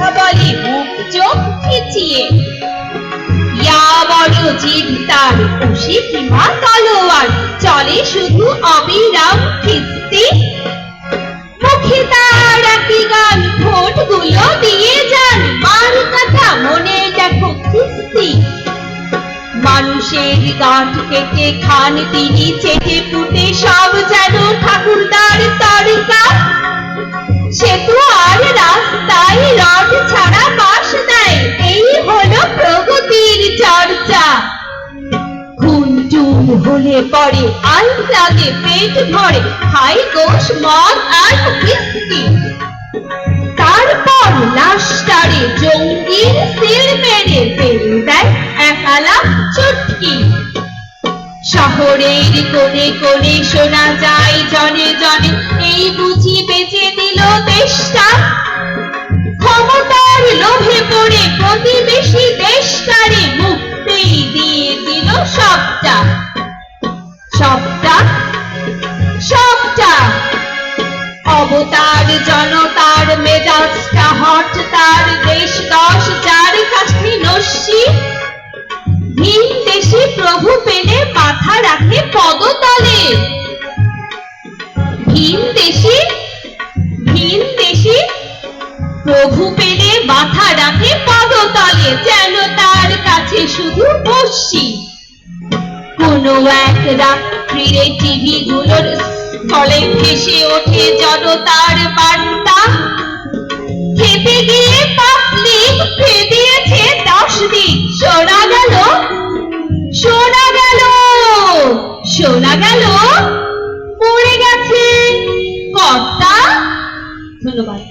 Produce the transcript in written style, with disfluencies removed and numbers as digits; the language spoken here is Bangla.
কথা বলে মুখ চোখ খিচিয়ে। ইয়া বড় জিদ তার, উশি কিমা তলোয়ার, চলে শুধু অবিরাম খিস্তি। মুখে তার একই গান, ঠোঁটগুলো দিয়ে যান, মার কথা মনে দেখো কিস্তি। মানুষের গাঁট কেটে খান তিনি চেটে পুটে, সব যেন ঠাকুরদার তরিকা। সে তো আর রাস্তায় রড ছাড়া বাস দেয়, এই হলো প্রগতির চর্চা। খুন টুন হলে পরে আইন লাগে পেট ভরে, খাই গোশ মদ আর হুইস্কি। তারপর লাশটারে জঙ্গির সিল মেরে ফেলে দেয় একালা চুটকি। শহরের কোণে কোণে শোনা যায় জনে জনে, এই বুঝি বেঁচে দিল দেশটা। ক্ষমতার লোভে পড়ে প্রতিবেশী দেশটারে মুক্তি দিয়ে দিল সবটা সবটা সবটা। অবতার জনতার মেজাজটা হট তার, দেশ দশ যার কাছে নস্যি। ভিন দেশি প্রভু পেলে মাথা রাখে পদতলে। ভিন দেশি প্রভু পেলে মাথা রাখে পদতলে, যেন তার কাছে শুধু বসি। কোনো এক রাত্রিরে টিভি গুলোর স্থলে ভেসে ওঠে জনতার বার্তা। খেতে গিয়ে পাবলিক দিয়েছে 10 দিন। শোনা গেল পড়ে গেছে কর্তা। ধন্যবাদ।